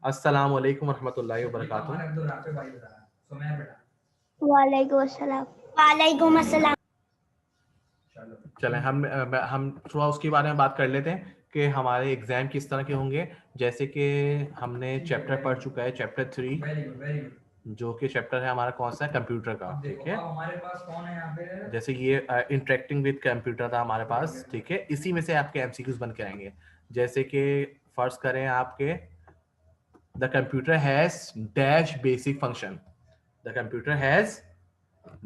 अस्सलाम वालेकुम रहमतुल्लाहि व बरकातुहू। वालेकुम अस्सलाम। वालेकुम अस्सलाम। चलें हम थोड़ा उसके बारे में बात कर लेते हैं कि हमारे एग्जाम किस तरह के होंगे। जैसे कि हमने चैप्टर पढ़ चुका है, चैप्टर 3, जो कि चैप्टर है हमारा कौन सा है, कंप्यूटर का। ठीक है, हमारे पास कौन है यहाँ पे, जैसे ये इंटरेक्टिंग विद कंप्यूटर था हमारे पास। ठीक है, इसी में से आपके एमसीक्यूज बन के आएंगे। जैसे कि फर्स्ट करें आपके, the computer has dash basic function. The computer has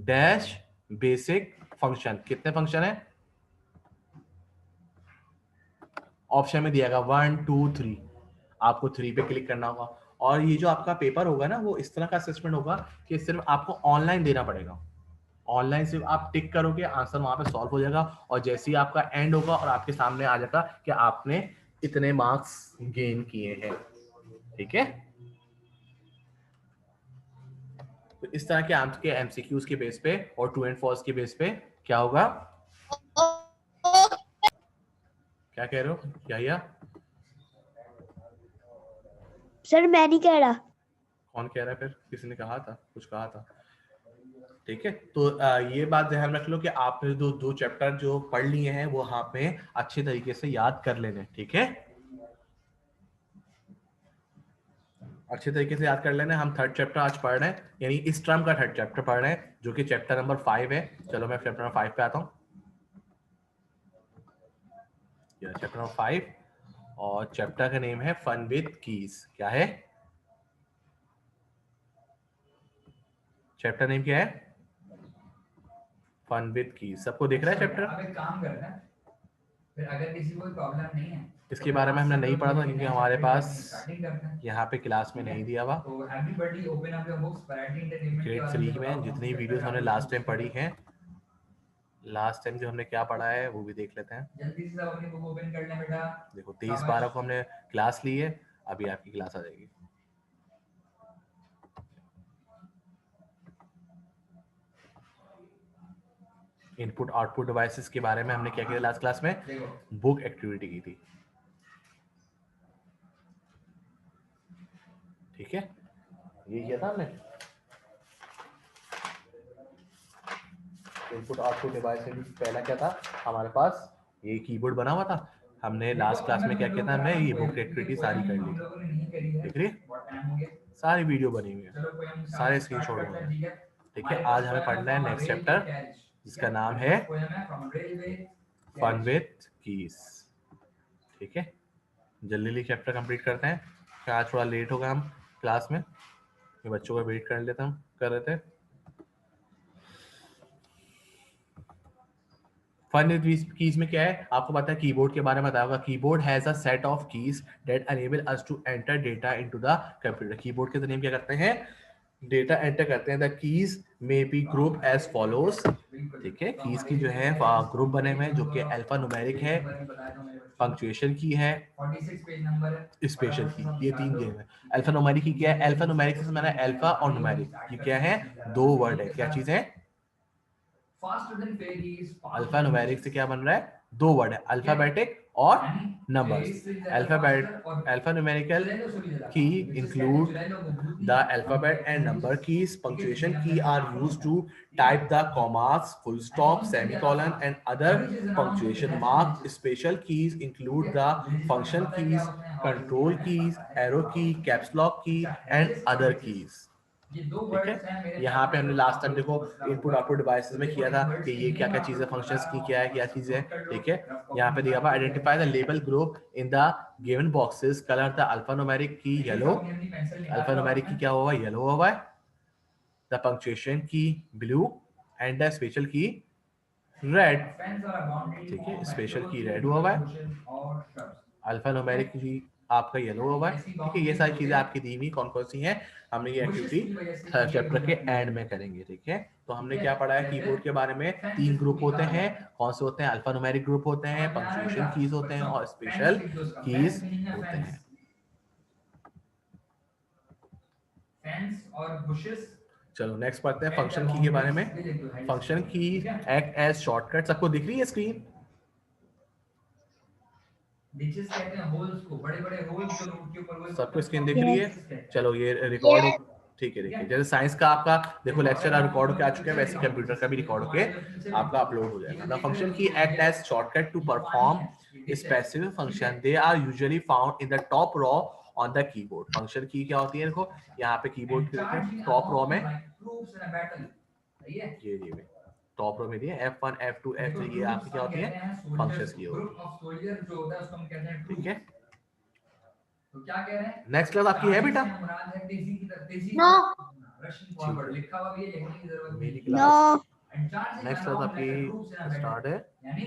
dash basic function. कितने फंक्शन है ऑप्शन में दिया गया, 1 2 3। आपको 3 पे क्लिक करना होगा। और ये जो आपका पेपर होगा ना, वो इस तरह का असेसमेंट होगा कि सिर्फ आपको ऑनलाइन देना पड़ेगा। ऑनलाइन सिर्फ आप टिक करोगे, आंसर वहां पे सॉल्व हो जाएगा, और जैसे ही आपका एंड होगा और आपके सामने आ जाएगा कि आपने इतने मार्क्स गेन किए हैं। ठीक है, तो इस तरह के आपके एमसीक्यूज के बेस पे और ट्रू एंड फॉल्स के बेस पे क्या होगा। क्या कह रहे हो, क्या या सर मैं नहीं कह रहा। कौन कह रहा है, फिर किसी ने कहा था, कुछ कहा था। ठीक है, तो ये बात ध्यान रख लो कि आपने दो दो चैप्टर जो पढ़ लिए हैं वो यहाँ पे अच्छे तरीके से याद कर लेने। ठीक है, अच्छे तरीके से याद कर लेना। हम थर्ड चैप्टर आज पढ़ रहे हैं, यानी इस टर्म का थर्ड चैप्टर पढ़ रहे हैं, जो कि चैप्टर नंबर 5 है। चलो मैं चैप्टर नंबर 5 पे आता हूँ। चैप्टर नंबर 5, और चैप्टर का नेम है फन विद कीज। क्या है चैप्टर नेम, क्या है, फन विद कीज। सबको दिख रहा है चैप्टर? अब एक काम करना है, फिर अगर किसी को प्रॉब्लम नहीं है, इसके बारे में हमने नहीं पढ़ा था क्योंकि हमारे पास यहाँ पे क्लास में नहीं दिया हुआ। ग्रेड 3 में जितनी वीडियोस हमने लास्ट टाइम पढ़ी हैं, लास्ट टाइम जो हमने क्या पढ़ा है वो भी देख लेते हैं। जल्दी से सब अपनी बुक ओपन कर लें बेटा। देखो 23/12 को हमने क्लास ली है, अभी आपकी क्लास आ जाएगी। इनपुट आउटपुट डिवाइसेस के बारे में हमने क्या किया लास्ट क्लास में, बुक एक्टिविटी की थी। ठीक है, ये किया था हमने। इनपुट आउटपुट डिवाइस में पहला क्या था हमारे पास, ये कीबोर्ड बना हुआ था। हमने लास्ट क्लास में क्या किया था, हमने ये बुक एक्टिविटी सारी कर ली। देख रही, सारी वीडियो बनी हुई है, सारे स्क्रीनशॉट हो गए। ठीक है, आज हमें पढ़ना है नेक्स्ट चैप्टर, जिसका नाम है फन विद कीज। ठीक है, जल्दी जल्दी चैप्टर कंप्लीट करते हैं, क्या आज थोड़ा लेट होगा हम क्लास में, ये बच्चों का वेट कर लेते हम कर रहे थे। फन विद कीज में क्या है, आपको पता है कीबोर्ड के बारे में बताया होगा। Keyboard has a set of keys that enable us to enter data into the computer. Keyboard के जरिए क्या करते हैं, डेटा एंटर करते हैं। The keys may be group as follows. ठीक है, कीज की जो है ग्रुप बने हुए हैं, जो कि अल्फा न्यूमेरिक है, पंक्चुएशन की है, स्पेशल की, ये तीन गेम है। अल्फा न्यूमेरिक की क्या है, अल्फा न्यूमेरिक से मैंने अल्फा और न्यूमेरिक, ये क्या है, दो वर्ड है। क्या चीज है, अल्फा न्यूमेरिक से क्या बन रहा है, दो वर्ड है, अल्फाबेटिक और numbers. Alpha numerical key include the alphabet and number keys. Punctuation keys are used to type the commas, full stop, semicolon and other punctuation mark. Special keys include the function keys, control keys, arrow key, caps lock key and other keys. ठीक है, यहाँ पे हमने last time देखो input output devices में किया था कि ये क्या क्या चीजें, फंक्शंस की क्या है, क्या चीजें है। ठीक है, यहाँ पे दिया हुआ identify the label group in the given boxes, colour the alpha numeric की येलो, अल्फा न्यूमेरिक की क्या हुआ, येलो हुआ है, द पंक्चुएशन की ब्लू एंड द स्पेशल की रेड। ठीक है, स्पेशल की रेड हुआ है, अल्फा न्यूमेरिक की आपका येलो हुआ है। ठीक है, ये सारी चीजें आपकी दी हुई कौन कौन सी हैं, हमने ये एक्टिविटी थर्ड चैप्टर के एंड में करेंगे। ठीक है, तो हमने क्या पढ़ा है कीबोर्ड के बारे में, तीन ग्रुप होते हैं। कौन से होते हैं, अल्फा न्यूमेरिक ग्रुप होते हैं, पंक्चुएशन कीज होते हैं और स्पेशल कीज होते हैं। चलो नेक्स्ट पढ़ते हैं फंक्शन की के बारे में। Function keys act as shortcut. सबको दिख रही है स्क्रीन, डिचेस कहते हैं होल्स को, बड़े-बड़े होल्स जो रोड के ऊपर वो सबको स्क्रीन दिख रही है? चलो ये रिकॉर्ड हो, ठीक है देखिए, जैसे साइंस का आपका देखो लेक्चर रिकॉर्ड होके आ चुका है, वैसे कंप्यूटर का भी रिकॉर्ड होके आपका अपलोड हो जाएगा। The function keys act as shortcut to perform specific function, they are usually found in the top row on the keyboard. Function keys क्या होती है, देखो यहाँ पे कीबोर्ड के टॉप रो में ये टॉप रो में दिए F1 F2 F3, ये आपकी क्या होती है, फंक्शंस की होती है, ठीक है। तो क्या कह रहे हैं, नेक्स्ट क्लास आपकी है बेटा? नो रशियन फॉरवर्ड लिखा हुआ भी है, लिखने की जरूरत नहीं। मेरी नो क्लास नेक्स्ट क्लास आपकी स्टार्ट है यानी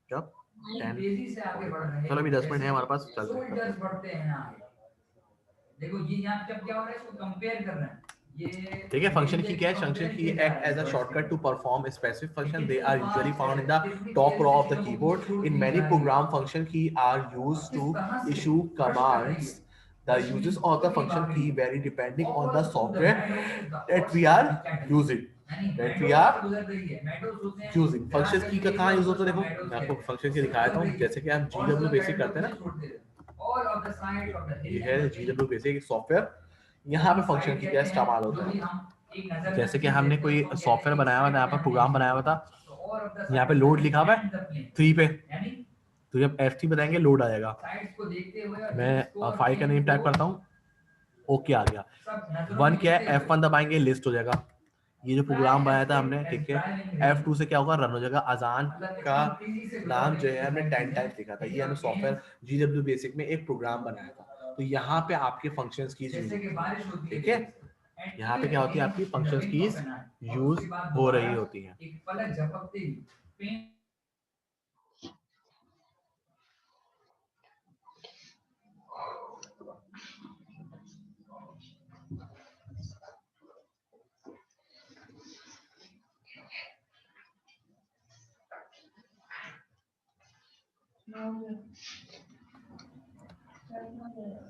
कब? 10 तेजी से आगे बढ़ रहे हैं। चलो अभी 10 मिनट है हमारे पास, चलते हैं। सोल्जर्स बढ़ते हैं आगे। देखो ये यहाँ जब क्या हो रहा है, इसको कंपेयर कर रहे हैं। ये ठीक है, फंक्शन की क्या है, function keys act as a shortcut to perform specific function, they are usually found in the top row of the keyboard. In many program function keys are used to issue commands. The uses of the function key vary depending on the software that we are using. Function की का कहाँ use होता है, देखो मैं आपको function की दिखाया था, जैसे कि हम GW बेसिक करते हैं ना, ये है GW बेसिक सॉफ्टवेयर, यहाँ पे फंक्शन की क्या इस्तेमाल होता है। जैसे कि हमने कोई सॉफ्टवेयर बनाया हुआ था, यहाँ पर प्रोग्राम बनाया हुआ था, यहाँ पे लोड लिखा हुआ है 3 पे, तो जब F3 बताएंगे लोड आ जाएगा। मैं फाइल का नेम टाइप करता हूँ, ओके आ गया। 1 क्या है, F1 दबाएंगे लिस्ट हो जाएगा, ये जो प्रोग्राम बनाया था हमने, ठीक है। F2 से क्या होगा, रन हो जाएगा। अजान का नाम जो है हमने 10 टाइम्स लिखा था, ये हमने सॉफ्टवेयर GW बेसिक में एक प्रोग्राम बनाया था, तो यहाँ पे आपके फंक्शंस की यूज, ठीक है, यहाँ पे क्या होती है, आपकी फंक्शंस कीज यूज हो रही होती है।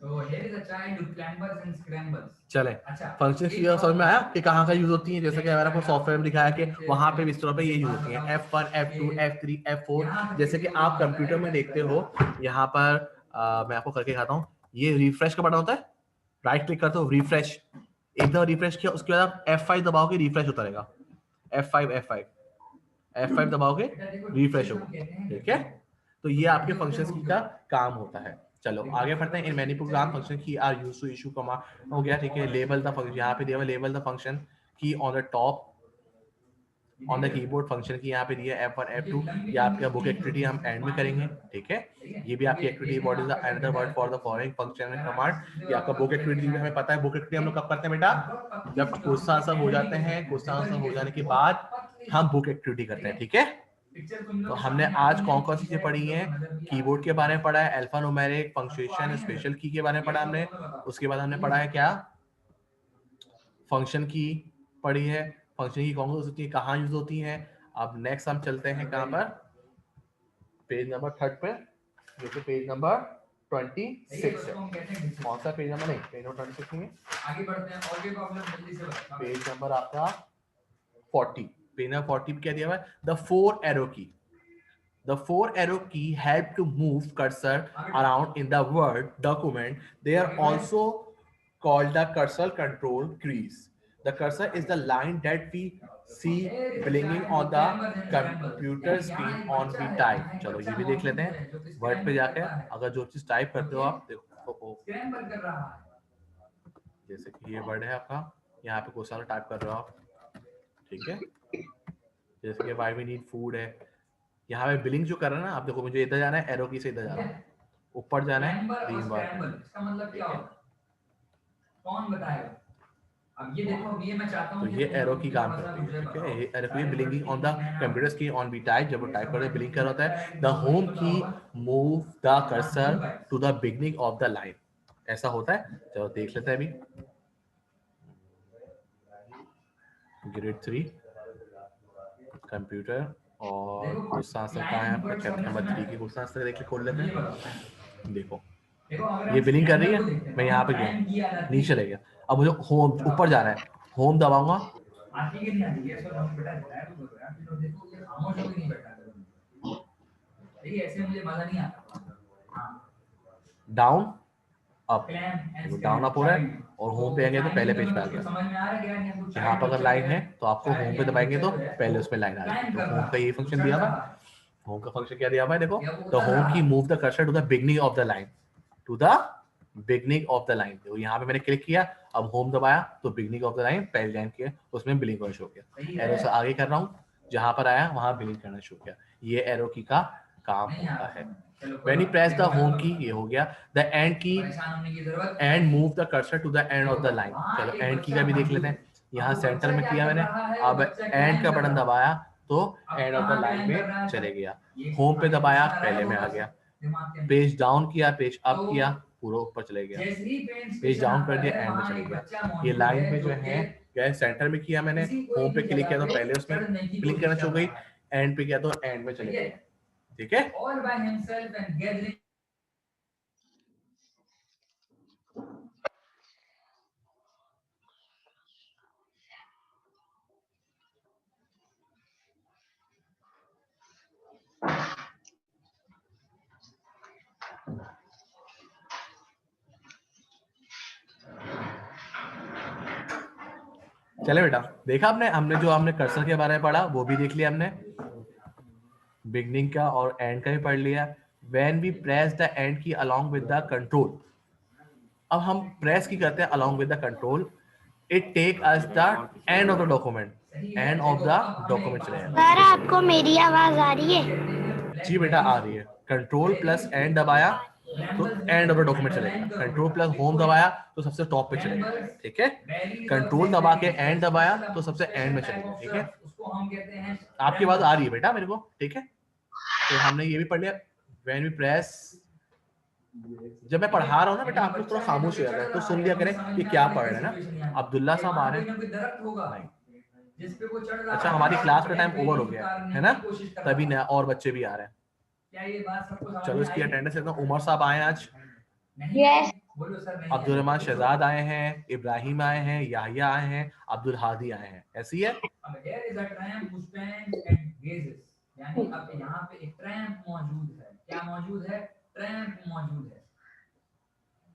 तो here is a child who clambers and scrambles. चले, फंक्शन की समझ में आया कि कहाँ का यूज होती है, जैसे कि मैंने आपको सॉफ्टवेयर में दिखाया कि वहां पे इस तरह पे ये यूज होती है, F1 F2 F3 F4। जैसे कि आप कंप्यूटर में देखते हो, यहाँ पर मैं आपको करके दिखाता हूँ, ये रिफ्रेश का बटन होता है, राइट क्लिक करते हो रिफ्रेश, एकदम रिफ्रेश किया, उसके बाद आप F5 दबाओगे रिफ्रेश होता रहेगा, F5 दबाओगे रिफ्रेश होगा, ठीक है। तो ये आपके फंक्शंस की का काम होता है। चलो आगे बढ़ते हैं। In many program function keys are used to issue command हो गया, ठीक है। लेबल द फंक्शन, यहाँ पे दिया हुआ लेबल द फंक्शन की on the top on the keyboard. Function की यहाँ पे दिया F1 F2, ये आपका बुक एक्टिविटी हम एंड में करेंगे, ठीक है। ये भी आपकी activity, what is the another word for the following function and command. ये आपका बुक एक्टिविटी भी हमें पता है। बुक एक्टिविटी हम लोग कब करते हैं बेटा, जब क्वेश्चन आंसर हो जाते हैं, क्वेश्चन आंसर हो जाने के बाद हम बुक एक्टिविटी करते हैं, ठीक है। तो हमने आज कौन कौन सी चीजें पढ़ी हैं, कीबोर्ड के बारे में पढ़ा है, अल्फा न्यूमेरिक, पंक्चुएशन, स्पेशल की के बारे में पढ़ा हमने। उसके बाद हमने पढ़ा है क्या, फंक्शन की पढ़ी है, फंक्शन की कौन सी होती है, कहाँ यूज होती है। अब नेक्स्ट हम चलते हैं कहाँ पर, पेज नंबर 3 पे, जो कि पेज नंबर 26 है। कौन सा पेज नंबर, नहीं पेज नंबर 26 नहीं है, आगे बढ़ते हैं, और भी प्रॉब्लम जल्दी से बताओ। पेज नंबर आपका 40, पेज नंबर 40 पे क्या दिया हुआ है, द 4 एरो की। The 4 arrow key help to move cursor around in the Word document. They are also called the cursor control keys. The cursor is the line that we see blinking on the computer screen on we type. चलो ये भी देख लेते हैं word पे जाके, अगर जो चीज टाइप करते हो आप देखो, जैसे कि ये वर्ड है आपका, यहाँ पे क्वेश्चन टाइप कर रहे हो आप, ठीक है। जैसे कि why we need food है, यहाँ पे बिलिंग जो कर रहा है ना, आप देखो मुझे इधर जाना है, एरो की से इधर जाना है, ऊपर जाना है, ग्रीन बार, इसका मतलब क्या होता है, कौन बताएगा। अब ये देखो, ये मैं चाहता हूं, तो ये एरो की काम करती है, ठीक है। ये एरो की blinking on the computer screen on we type, जब वो टाइप करते हैं ब्लिंक कर होता है। The home key move the cursor to the beginning of the line, ऐसा होता है। चलो देख लेते हैं अभी, ग्रेड 3 कंप्यूटर और क्वेश्चन आंसर कहाँ है आपका, चैप्टर नंबर 3 के क्वेश्चन आंसर देख खोल लेते हैं। देखो ये बिलिंग कर रही है, मैं यहाँ पे गया, नीचे ले गया, अब मुझे होम ऊपर जाना है, होम दबाऊंगा, ऐसे मुझे मजा नहीं आता। डाउन अप, क्लैम डाउन अप हो रहा है और होम पे आएंगे तो पहले पेज पे आ गया। समझ में आ रहा है क्या? यहाँ पर अगर लाइन है तो आपको होम पे दबाएंगे तो पहले उसमें लाइन आ जाएगी। तो होम का यही फंक्शन दिया हुआ है। होम का फंक्शन क्या दिया हुआ है देखो, the home key move the cursor to the beginning of the line, to the beginning of the line. तो यहाँ पे मैंने क्लिक किया, अब होम दबाया तो बिगनिंग ऑफ द लाइन पहली लाइन के उसमें बिलिंग करना शुरू किया। एरो से आगे कर रहा हूँ, जहां पर आया वहां बिलिंग करना शुरू किया। ये एरो की का काम होता है। When you press the home key, ये हो गया। The end key and move the cursor to the end of the line। चलो end key का भी देख लेते हैं। यहाँ सेंटर में किया मैंने, अब end का बटन दबाया तो end of the line में चले गया। होम पे दबाया पहले में आ गया। पेज डाउन किया, पेज अप किया, पूरा ऊपर चले गया। पेज डाउन कर दिया, एंड में चले गया। ये लाइन पे जो है क्या, सेंटर में किया मैंने, होम पे क्लिक किया तो पहले उसमें क्लिक करना शुरू गई, एंड पे किया तो एंड में चले गए। ठीक है, all by himself and gathering चले बेटा, देखा आपने, हमने जो हमने कर्सर के बारे में पढ़ा वो भी देख लिया हमने, बिगनिंग का और एंड का भी पढ़ लिया। When we press the end key along with the control, अब हम प्रेस की करते हैं along with the control, it take us the end of the document, end of the document चले जाएगा। सर आपको मेरी आवाज आ रही है? जी बेटा आ रही है। कंट्रोल प्लस एंड दबाया तो एंड ऑफ द डॉक्यूमेंट चलेगा। कंट्रोल प्लस होम दबाया तो सबसे टॉप पे चलेगा। ठीक है, कंट्रोल दबा के एंड दबाया तो सबसे एंड में चलेगा। ठीक है, उसको हम कहते हैं आपकी बात आ रही है बेटा मेरे को? ठीक है, तो हमने ये भी पढ़ लिया। व्हेन वी प्रेस, जब मैं पढ़ा रहा हूँ ना बेटा आप लोग थोड़ा खामोश हो जाते हैं, तो सुन लिया करें कि क्या पढ़ रहे हैं ना। अब्दुल्ला साहब आ रहे हैं, जिस पे वो चढ़ रहा अच्छा है, हमारी क्लास का टाइम ओवर हो गया उतारने है ना, की कोशिश कर तभी रहा नया और बच्चे भी आ रहे हैं। क्या ये बात सबको समझ चलो में इसकी आई? अटेंडेंस लेता हूँ। उमर साहब आए हैं आज, नहीं Yes. बोलो सर नहीं अब्दुल आई। रहमान शहजाद आए हैं, इब्राहिम आए हैं, याहिया आए हैं, अब्दुल हादी आए हैं। ऐसी है। अब here is a tramp who stands and gazes, यानी अब यहाँ पे एक ट्रैम्प मौजूद है। क्या मौजूद है? ट्रैम्प मौजूद है।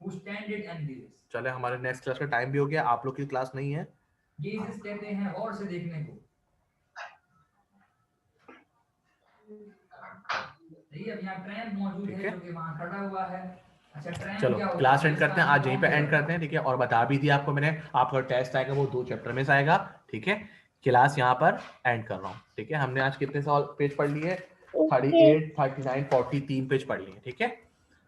Who stands and gazes। चले हमारे नेक्स्ट क्लास का टाइम भी हो गया, आप लोग की क्लास नहीं है। Gazes कहते हैं गौर से देखने को। देखिए अब यहाँ ट्रैम्प मौजूद है जो कि वहाँ खड़ा हुआ है। अच्छा ट्रैम्प चलो क्या होता है? क्लास एंड करते हैं, आज यहीं पे एंड करते हैं। ठीक है, और बता भी दिया आपको मैंने, आपका टेस्ट आएगा वो 2 चैप्टर में से आएगा। ठीक है, क्लास यहाँ पर एंड कर रहा हूँ। ठीक है, हमने आज कितने सवाल पेज पढ़ लिए? 38, 39, 40 3 पेज पढ़ लिए। ठीक है,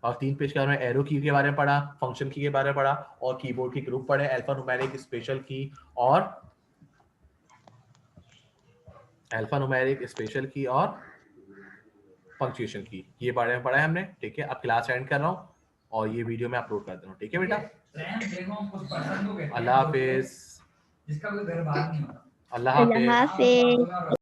और 3 पेज के बारे में एरो की के बारे में पढ़ा, फंक्शन की के बारे में पढ़ा, और कीबोर्ड की ग्रुप पढ़े, अल्फान्यूमेरिक, स्पेशल की और अल्फान्यूमेरिक, स्पेशल की और पंक्चुएशन की, ये बारे में पढ़ा है हमने। ठीक है, अब क्लास एंड कर रहा हूँ और ये वीडियो मैं अपलोड कर दे रहा हूँ। ठीक है बेटा, ट्रैम्प देखो हम कुछ पर्सन को कहते हैं अल्लाह हाफिज। जिसका कोई घर बाहर नहीं होता। अल्लाह हाफिज। अल्लाह हाफिज।